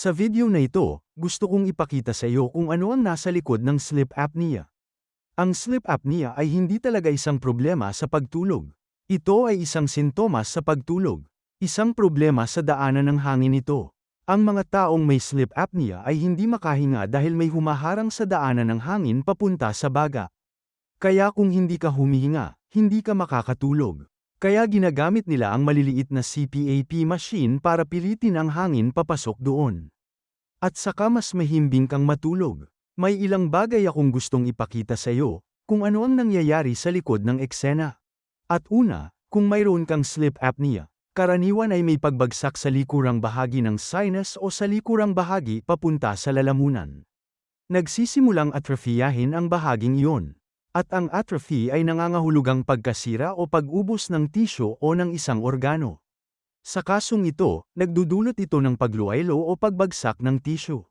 Sa video na ito, gusto kong ipakita sa iyo kung ano ang nasa likod ng sleep apnea. Ang sleep apnea ay hindi talaga isang problema sa pagtulog. Ito ay isang sintomas sa pagtulog. Isang problema sa daanan ng hangin ito. Ang mga taong may sleep apnea ay hindi makahinga dahil may humaharang sa daanan ng hangin papunta sa baga. Kaya kung hindi ka humihinga, hindi ka makakatulog. Kaya ginagamit nila ang maliliit na CPAP machine para pilitin ang hangin papasok doon. At saka mas mahimbing kang matulog. May ilang bagay akong gustong ipakita sa iyo, kung ano ang nangyayari sa likod ng eksena. At una, kung mayroon kang sleep apnea, karaniwan ay may pagbagsak sa likurang bahagi ng sinus o sa likurang bahagi papunta sa lalamunan. Nagsisimulang atrofiyahin ang bahaging iyon. At ang atrophy ay nangangahulugang pagkasira o pag-ubos ng tisyo o ng isang organo. Sa kasong ito, nagdudulot ito ng pagluwaylo o pagbagsak ng tisyo.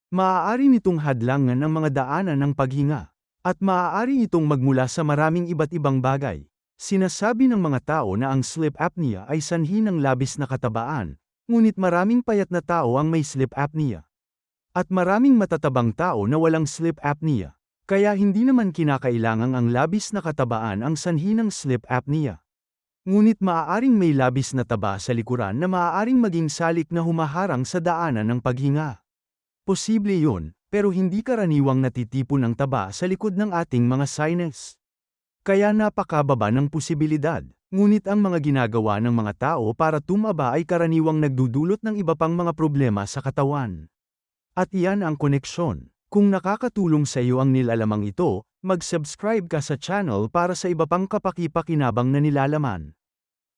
Maaari nitong hadlangan ang mga daanan ng paghinga. At maaari itong magmula sa maraming iba't ibang bagay. Sinasabi ng mga tao na ang sleep apnea ay sanhi ng labis na katabaan, ngunit maraming payat na tao ang may sleep apnea. At maraming matatabang tao na walang sleep apnea. Kaya hindi naman kinakailangang ang labis na katabaan ang sanhi ng sleep apnea. Ngunit maaaring may labis na taba sa likuran na maaaring maging salik na humaharang sa daanan ng paghinga. Posible yun, pero hindi karaniwang natitipon ang taba sa likod ng ating mga sinus. Kaya napakababa ng posibilidad, ngunit ang mga ginagawa ng mga tao para tumaba ay karaniwang nagdudulot ng iba pang mga problema sa katawan. At iyan ang koneksyon. Kung nakakatulong sa iyo ang nilalamang ito, mag-subscribe ka sa channel para sa iba pang kapaki-pakinabang na nilalaman.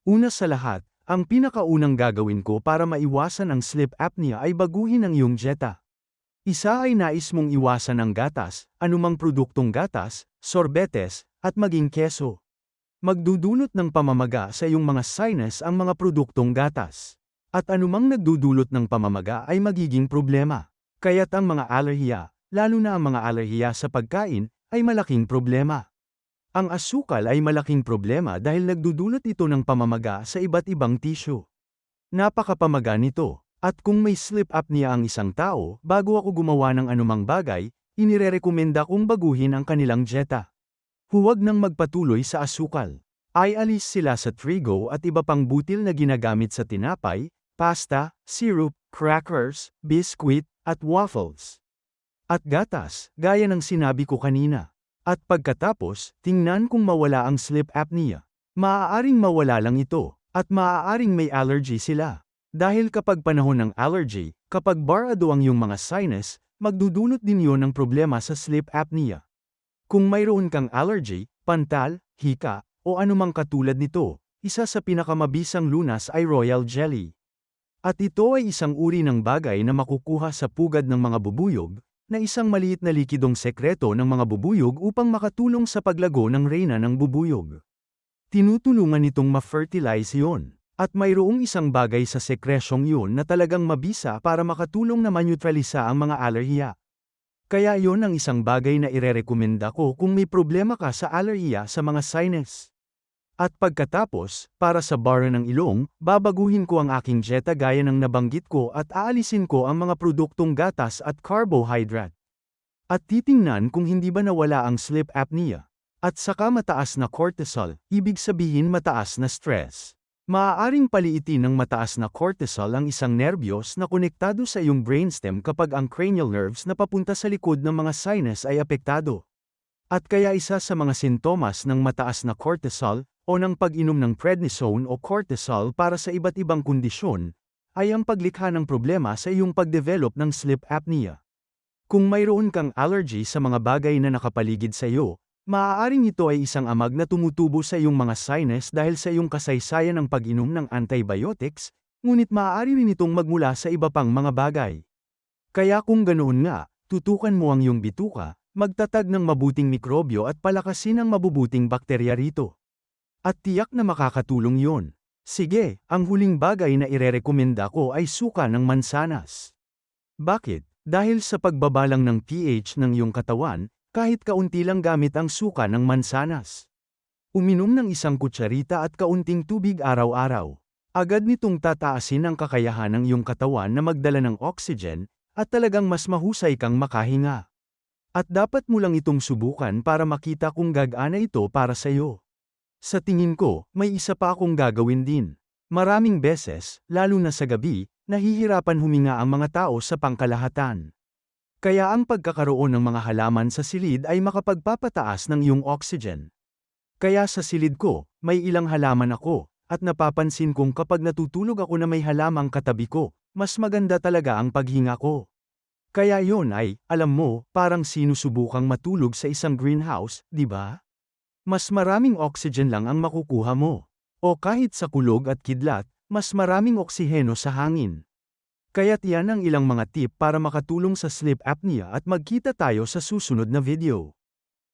Una sa lahat, ang pinakaunang gagawin ko para maiwasan ang sleep apnea ay baguhin ang iyong dieta. Isa ay nais mong iwasan ang gatas, anumang produktong gatas, sorbetes, at maging keso. Magdudulot ng pamamaga sa iyong mga sinus ang mga produktong gatas. At anumang nagdudulot ng pamamaga ay magiging problema. Kaya't ang mga alerhiya, lalo na ang mga alerhiya sa pagkain, ay malaking problema. Ang asukal ay malaking problema dahil nagdudulot ito ng pamamaga sa iba't ibang tisyo. Napakapamaga nito, at kung may sleep apnea ang isang tao, bago ako gumawa ng anumang bagay, inirerekomenda kong baguhin ang kanilang dieta. Huwag nang magpatuloy sa asukal. Ay alis sila sa trigo at iba pang butil na ginagamit sa tinapay, pasta, syrup, crackers, biskwit, at waffles. At gatas, gaya ng sinabi ko kanina. At pagkatapos, tingnan kung mawala ang sleep apnea. Maaaring mawala lang ito, at maaaring may allergy sila. Dahil kapag panahon ng allergy, kapag barado ang iyong mga sinus, magdudulot din yon ng problema sa sleep apnea. Kung mayroon kang allergy, pantal, hika, o anumang katulad nito, isa sa pinakamabisang lunas ay royal jelly. At ito ay isang uri ng bagay na makukuha sa pugad ng mga bubuyog, na isang maliit na likidong sekreto ng mga bubuyog upang makatulong sa paglago ng reyna ng bubuyog. Tinutulungan nitong ma-fertilize yon, at mayroong isang bagay sa sekresyong yon na talagang mabisa para makatulong na maneutralisa ang mga alerhiya. Kaya yon ang isang bagay na irerekomenda ko kung may problema ka sa alerhiya sa mga sinus. At pagkatapos, para sa bara ng ilong, babaguhin ko ang aking dieta gaya ng nabanggit ko at aalisin ko ang mga produktong gatas at carbohydrate. At titingnan kung hindi ba nawala ang sleep apnea. At saka mataas na cortisol, ibig sabihin mataas na stress. Maaaring paliitin ng mataas na cortisol ang isang nerbiyos na konektado sa iyong brainstem kapag ang cranial nerves na papunta sa likod ng mga sinus ay apektado. At kaya isa sa mga sintomas ng mataas na cortisol, o ng pag-inom ng prednisone o cortisol para sa iba't ibang kondisyon, ay ang paglikha ng problema sa iyong pagdevelop ng sleep apnea. Kung mayroon kang allergy sa mga bagay na nakapaligid sa iyo, maaaring ito ay isang amag na tumutubo sa iyong mga sinus dahil sa iyong kasaysayan ng pag-inom ng antibiotics, ngunit maaari rin itong magmula sa iba pang mga bagay. Kaya kung ganoon nga, tutukan mo ang iyong bituka, magtatag ng mabuting mikrobyo at palakasin ang mabubuting bakterya rito. At tiyak na makakatulong yon. Sige, ang huling bagay na irerekomenda ko ay suka ng mansanas. Bakit? Dahil sa pagbabalang ng pH ng iyong katawan, kahit kaunti lang gamit ang suka ng mansanas. Uminom ng isang kutsarita at kaunting tubig araw-araw. Agad nitong tataasin ang kakayahan ng iyong katawan na magdala ng oxygen, at talagang mas mahusay kang makahinga. At dapat mo lang itong subukan para makita kung gagana ito para sa iyo. Sa tingin ko, may isa pa akong gagawin din. Maraming beses, lalo na sa gabi, nahihirapan huminga ang mga tao sa pangkalahatan. Kaya ang pagkakaroon ng mga halaman sa silid ay makapagpapataas ng iyong oxygen. Kaya sa silid ko, may ilang halaman ako, at napapansin kong kapag natutulog ako na may halamang katabi ko, mas maganda talaga ang paghinga ko. Kaya yon ay, alam mo, parang sinusubukang matulog sa isang greenhouse, di ba? Mas maraming oxygen lang ang makukuha mo. O kahit sa kulog at kidlat, mas maraming oksiheno sa hangin. Kaya't yan ang ilang mga tip para makatulong sa sleep apnea at magkita tayo sa susunod na video.